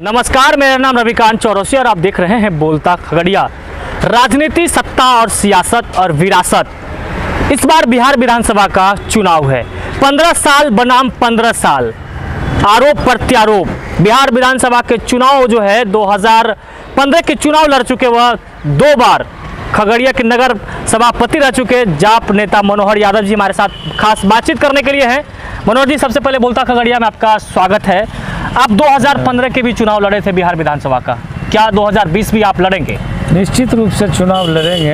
नमस्कार, मेरा नाम रविकांत चौरसिया और आप देख रहे हैं बोलता खगड़िया। राजनीति, सत्ता और सियासत और विरासत। इस बार बिहार विधानसभा का चुनाव है। 15 साल बनाम 15 साल, आरोप प्रत्यारोप। बिहार विधानसभा के चुनाव जो है 2015 के चुनाव लड़ चुके, वह 2 बार खगड़िया के नगर सभापति रह चुके जाप नेता मनोहर यादव जी हमारे साथ खास बातचीत करने के लिए हैं। मनोहर जी, सबसे पहले बोलता खगड़िया में आपका स्वागत है। आप 2015 के भी चुनाव लड़े थे बिहार विधानसभा का, क्या 2020 भी आप लड़ेंगे? निश्चित रूप से चुनाव लड़ेंगे।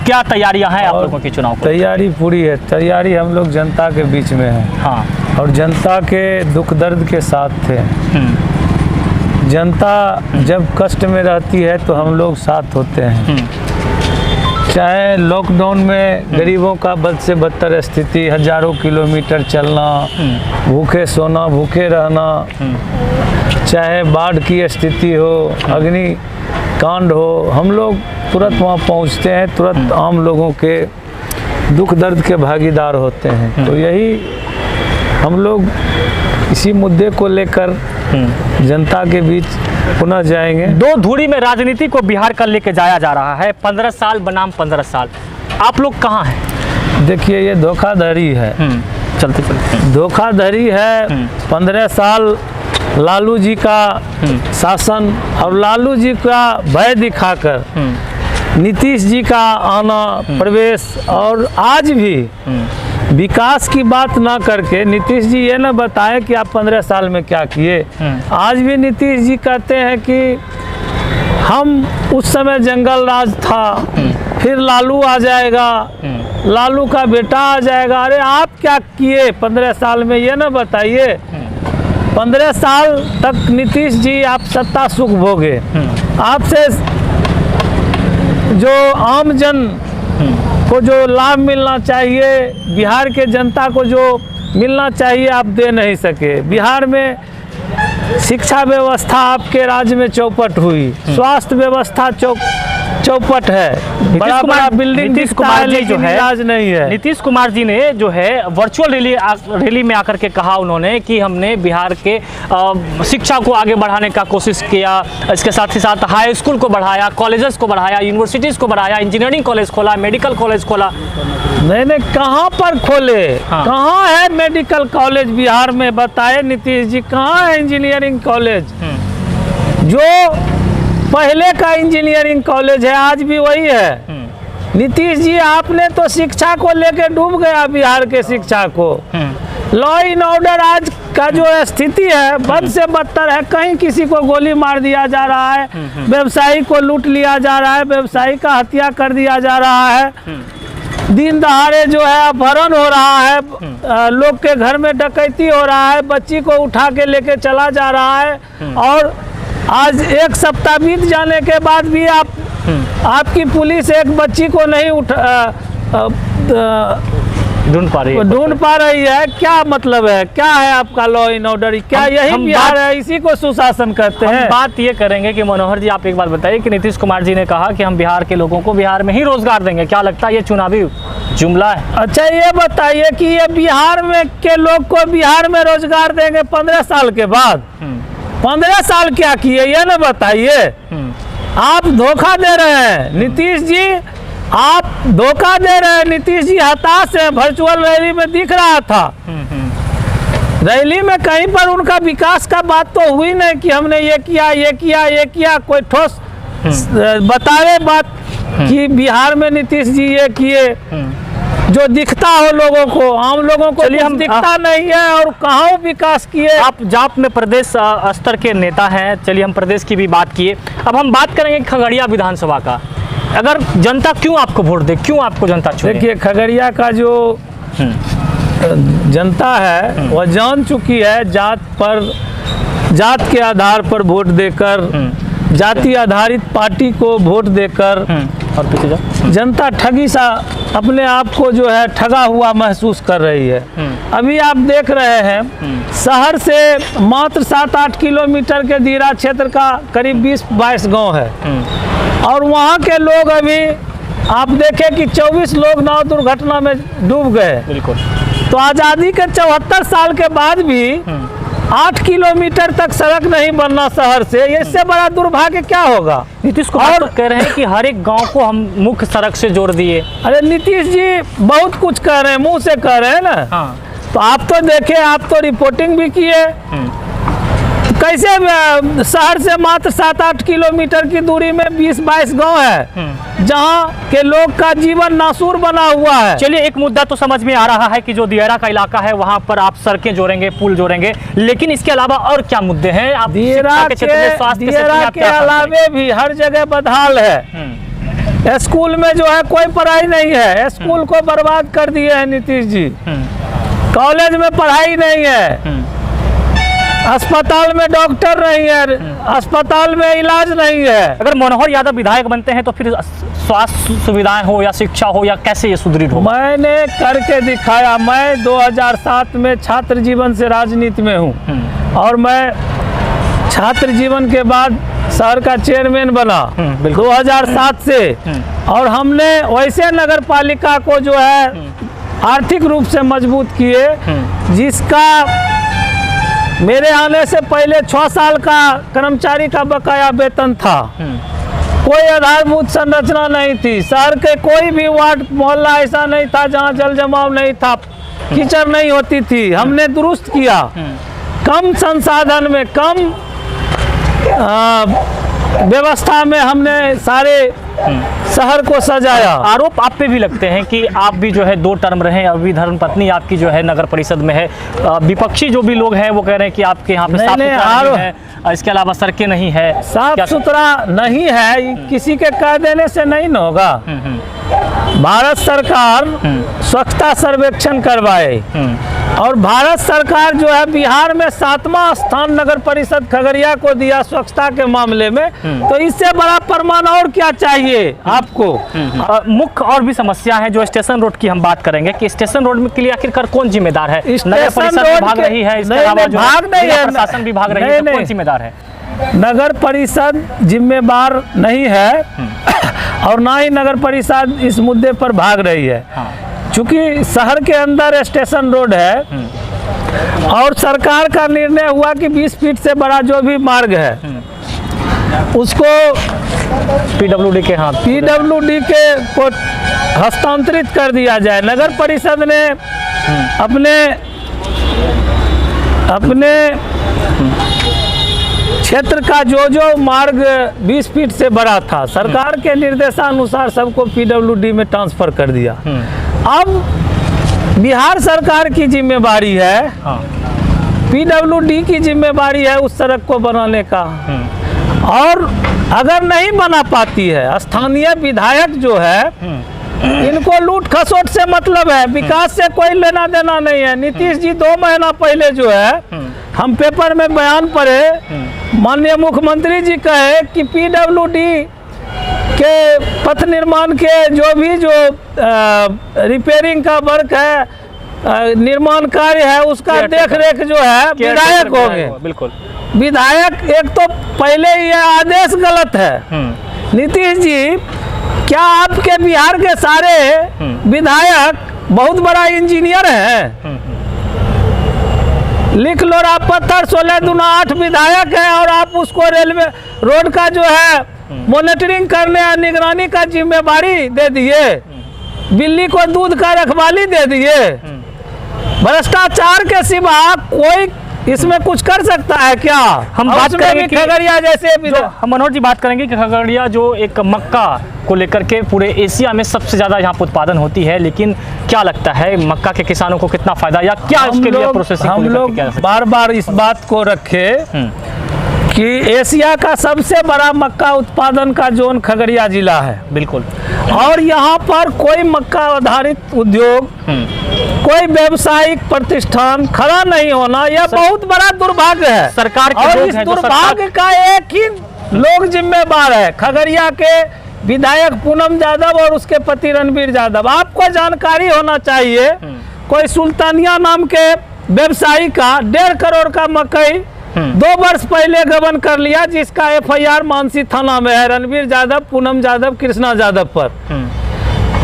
क्या तैयारियां हैं आप लोगों की चुनाव को? तैयारी पूरी है। तैयारी हम लोग जनता के बीच में है। हाँ, और जनता के दुख दर्द के साथ थे। जनता जब कष्ट में रहती है तो हम लोग साथ होते हैं। चाहे लॉकडाउन में गरीबों का बद से बदतर स्थिति, हजारों किलोमीटर चलना, भूखे सोना, भूखे रहना, चाहे बाढ़ की स्थिति हो, अग्नि कांड हो, हम लोग तुरंत वहाँ पहुँचते हैं, तुरंत आम लोगों के दुख दर्द के भागीदार होते हैं। तो यही हम लोग इसी मुद्दे को लेकर जनता के बीच पुनः जाएंगे। 2 धुरी में राजनीति को बिहार का लेके जाया जा रहा है। 15 साल बनाम 15 साल, आप लोग कहाँ हैं? देखिए, ये धोखाधड़ी है। चलते चलते धोखाधड़ी है। 15 साल लालू जी का शासन और लालू जी का भय दिखाकर नीतीश जी का आना प्रवेश, और आज भी विकास की बात ना करके नीतीश जी ये ना बताएं कि आप 15 साल में क्या किए। आज भी नीतीश जी कहते हैं कि हम उस समय जंगल राज था, फिर लालू आ जाएगा, लालू का बेटा आ जाएगा। अरे आप क्या किए 15 साल में, ये ना बताइए। 15 साल तक नीतीश जी आप सत्ता सुख भोगे। आपसे जो आम जन को जो लाभ मिलना चाहिए, बिहार के जनता को जो मिलना चाहिए, आप दे नहीं सके। बिहार में शिक्षा व्यवस्था आपके राज्य में चौपट हुई, स्वास्थ्य व्यवस्था चौपट है, बड़ा बड़ा बिल्डिंग नीतीश कुमार जी जो है इलाज नहीं है। नीतीश कुमार जी ने जो है वर्चुअल रैली में आकर के कहा उन्होंने कि हमने बिहार के शिक्षा को आगे बढ़ाने का कोशिश किया, इसके साथ ही साथ हाई स्कूल को बढ़ाया, कॉलेजेस को बढ़ाया, यूनिवर्सिटीज़ को बढ़ाया, इंजीनियरिंग कॉलेज खोला, मेडिकल कॉलेज खोला। नहीं, कहाँ पर खोले? कहाँ है मेडिकल कॉलेज बिहार में? बताए नीतीश जी, कहाँ है इंजीनियरिंग कॉलेज? जो पहले का इंजीनियरिंग कॉलेज है आज भी वही है। नीतीश जी, आपने तो शिक्षा को लेकर डूब गया बिहार के शिक्षा को। लॉ इन ऑर्डर आज का जो स्थिति है बद से बदतर है। कहीं किसी को गोली मार दिया जा रहा है, व्यवसायी को लूट लिया जा रहा है, व्यवसायी का हत्या कर दिया जा रहा है, दिन दहाड़े जो है अपहरण हो रहा है, लोग के घर में डकैती हो रहा है, बच्ची को उठा के लेके चला जा रहा है। और आज 1 सप्ताह बीत जाने के बाद भी आपकी पुलिस एक बच्ची को नहीं ढूंढ पा रही है। क्या मतलब है? क्या है आपका लॉ इन ऑर्डर? क्या यही बिहार है? इसी को सुशासन कहते हैं। बात ये करेंगे कि मनोहर जी, आप एक बात बताइए कि नीतीश कुमार जी ने कहा कि हम बिहार के लोगों को बिहार में ही रोजगार देंगे, क्या लगता है ये चुनावी जुमला है? अच्छा, ये बताइए कि ये बिहार में के लोग को बिहार में रोजगार देंगे 15 साल के बाद? 15 साल क्या किए ये ना बताइए। आप धोखा दे रहे हैं नीतीश जी, आप धोखा दे रहे हैं। नीतीश जी हताश हैं। वर्चुअल रैली में दिख रहा था। रैली में कहीं पर उनका विकास का बात तो हुई नहीं कि हमने ये किया, ये किया, ये किया। कोई ठोस बतावे बात कि बिहार में नीतीश जी ये किए जो दिखता हो लोगों को। आम लोगों को हम दिखता नहीं है। और कहाँ विकास किए? आप जाप में प्रदेश स्तर के नेता हैं, चलिए हम प्रदेश की भी बात किए। अब हम बात करेंगे खगड़िया विधानसभा का। अगर जनता क्यों आपको वोट दे, क्यों आपको जनता चुने? देखिए, खगड़िया का जो जनता है वह जान चुकी है जात के आधार पर वोट देकर, जाति आधारित पार्टी को वोट देकर, और पीछे जनता ठगी सा अपने आप को जो है ठगा हुआ महसूस कर रही है। अभी आप देख रहे हैं शहर से मात्र 7-8 किलोमीटर के दीरा क्षेत्र का करीब 20-22 गांव है, और वहां के लोग अभी आप देखें कि 24 लोग नाव दुर्घटना में डूब गए। बिल्कुल। तो आज़ादी के 74 साल के बाद भी 8 किलोमीटर तक सड़क नहीं बनना शहर से, इससे बड़ा दुर्भाग्य क्या होगा। नीतीश कुमार तो कह रहे हैं कि हर एक गांव को हम मुख्य सड़क से जोड़ दिए। अरे नीतीश जी बहुत कुछ कह रहे हैं, मुंह से कह रहे हैं ना। हाँ। तो आप तो देखे, आप तो रिपोर्टिंग भी किए। कैसे शहर से मात्र 7-8 किलोमीटर की दूरी में 20-22 गांव है जहां के लोग का जीवन नासूर बना हुआ है। चलिए, एक मुद्दा तो समझ में आ रहा है कि जो दियारा का इलाका है वहां पर आप सड़कें जोड़ेंगे, पुल जोड़ेंगे, लेकिन इसके अलावा और क्या मुद्दे हैं? आप दियारा के अलावे भी हर जगह बदहाल है। स्कूल में जो है कोई पढ़ाई नहीं है, स्कूल को बर्बाद कर दिए हैं नीतीश जी। कॉलेज में पढ़ाई नहीं है, अस्पताल में डॉक्टर नहीं है, अस्पताल में इलाज नहीं है। अगर मनोहर यादव विधायक बनते हैं तो फिर स्वास्थ्य सुविधाएं हो या शिक्षा हो या कैसे ये सुदृढ़ हो? मैंने करके दिखाया। मैं 2007 में छात्र जीवन से राजनीति में हूँ और मैं छात्र जीवन के बाद शहर का चेयरमैन बना 2007 से। और हमने वैसे नगर पालिका को जो है आर्थिक रूप से मजबूत किए, जिसका मेरे आने से पहले 6 साल का कर्मचारी का बकाया वेतन था। कोई आधारभूत संरचना नहीं थी। शहर के कोई भी वार्ड मोहल्ला ऐसा नहीं था जहां जल जमाव नहीं था, कीचड़ नहीं होती थी। हमने दुरुस्त किया। कम संसाधन में, कम व्यवस्था में हमने सारे शहर को सजाया। आरोप आप पे भी लगते हैं कि आप भी जो है 2 टर्म रहे, अभी धर्मपत्नी आपकी जो है नगर परिषद में है। विपक्षी जो भी लोग हैं वो कह रहे हैं कि आपके यहाँ पे साफ सुथरा नहीं है, इसके अलावा सड़कें नहीं है। साफ सुथरा नहीं है, किसी के कह देने से नहीं न होगा। भारत सरकार स्वच्छता सर्वेक्षण करवाए और भारत सरकार जो है बिहार में 7वां स्थान नगर परिषद खगड़िया को दिया स्वच्छता के मामले में। तो इससे बड़ा प्रमाण और क्या चाहिए आपको? मुख्य और भी समस्या है। जो स्टेशन रोड की हम बात करेंगे कि स्टेशन रोड के लिए आखिरकार कौन जिम्मेदार है? नगर परिषद भाग रही है, इसके अलावा जो प्रशासन भी भाग रही है, तो कौन जिम्मेदार है? नगर परिषद जिम्मेदार नहीं है और ना ही नगर परिषद इस मुद्दे पर भाग रही है। चूंकि शहर के अंदर स्टेशन रोड है और सरकार का निर्णय हुआ कि 20 फीट से बड़ा जो भी मार्ग है उसको पीडब्ल्यूडी के को हस्तांतरित कर दिया जाए। नगर परिषद ने अपने क्षेत्र का जो मार्ग 20 फीट से बड़ा था, सरकार के निर्देशानुसार सबको पीडब्ल्यूडी में ट्रांसफर कर दिया। अब बिहार सरकार की जिम्मेवारी है, पीडब्ल्यूडी की जिम्मेवारी है उस सड़क को बनाने का। और अगर नहीं बना पाती है, स्थानीय विधायक जो है इनको लूट खसोट से मतलब है, विकास से कोई लेना देना नहीं है। नीतीश जी 2 महीना पहले जो है हम पेपर में बयान पढ़े, माननीय मुख्यमंत्री जी कहे कि पीडब्ल्यूडी के पथ निर्माण के जो रिपेयरिंग का वर्क है, निर्माण कार्य है, उसका देख रेख जो है विधायक होंगे। बिल्कुल, विधायक एक तो पहले ये आदेश गलत है। नीतीश जी, क्या आपके बिहार के सारे विधायक बहुत बड़ा इंजीनियर हैं? लिख लो आप पत्थर, 16 दूना 8 विधायक हैं और आप उसको रेलवे रोड का जो है मॉनिटरिंग करने और निगरानी का जिम्मेवारी दे दिए, बिल्ली को दूध का रखवाली दे दिए। भ्रष्टाचार के सिवा कोई इसमें कुछ कर सकता है क्या? हम बात करेंगे कि खगड़िया जैसे हम मनोहर जी बात करेंगे कि खगड़िया जो एक मक्का को लेकर के पूरे एशिया में सबसे ज़्यादा यहाँ पर उत्पादन होती है, लेकिन क्या लगता है मक्का के किसानों को कितना फायदा या क्या उसके लिए प्रोसेसिंग? हम लोग बार बार इस बात को रखे कि एशिया का सबसे बड़ा मक्का उत्पादन का जोन खगड़िया जिला है। बिल्कुल। और यहाँ पर कोई मक्का आधारित उद्योग, कोई व्यावसायिक प्रतिष्ठान खड़ा नहीं होना, यह बहुत बड़ा दुर्भाग्य है सरकार के। और इस दुर्भाग्य का एक ही लोग जिम्मेदार है, खगड़िया के विधायक पूनम यादव और उसके पति रणवीर यादव। आपको जानकारी होना चाहिए, कोई सुल्तानिया नाम के व्यवसायी का 1.5 करोड़ का मकई 2 वर्ष पहले गबन कर लिया, जिसका FIR मानसी थाना में है, रणवीर यादव, पूनम यादव, कृष्णा यादव पर।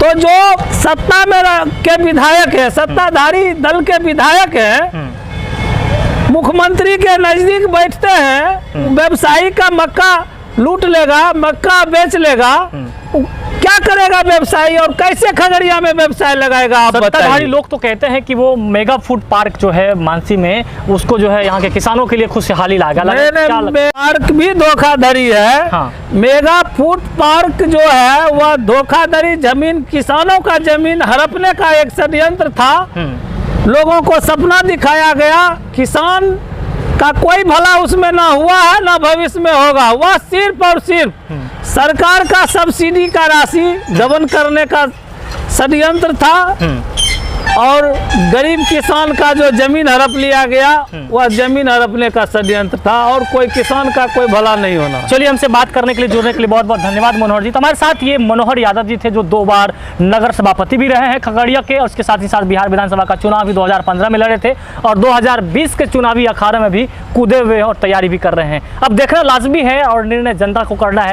तो जो सत्ता में के विधायक है, सत्ताधारी दल के विधायक हैं, मुख्यमंत्री के नजदीक बैठते हैं, व्यवसायी का मक्का लूट लेगा, मक्का बेच लेगा, क्या करेगा व्यवसायी और कैसे खगड़िया में व्यवसाय लगाएगा? आप सत्ताधारी बताइए। लोग तो कहते हैं कि वो मेगा फूड पार्क जो है मानसी में, उसको जो है यहाँ के किसानों के लिए खुशहाली लाएगा। पार्क भी धोखाधड़ी है। हाँ। मेगा फूड पार्क जो है वह धोखाधड़ी, जमीन, किसानों का जमीन हड़पने का एक षड्यंत्र था। लोगों को सपना दिखाया गया, किसान का कोई भला उसमें ना हुआ है ना भविष्य में होगा। वह सिर्फ और सिर्फ सरकार का सब्सिडी का राशि गबन करने का षड्यंत्र था और गरीब किसान का जो जमीन हड़प लिया गया वह जमीन हड़पने का षड्यंत्र था और कोई किसान का कोई भला नहीं होना। चलिए, हमसे बात करने के लिए, जुड़ने के लिए बहुत बहुत धन्यवाद मनोहर जी। तो हमारे साथ ये मनोहर यादव जी थे जो 2 बार नगर सभापति भी रहे हैं खगड़िया के, और उसके साथ ही साथ बिहार विधानसभा का चुनाव भी 2015 में लड़े थे और 2020 के चुनावी अखाड़े में भी कूदे हुए और तैयारी भी कर रहे हैं। अब देखना लाजमी है और निर्णय जनता को करना है।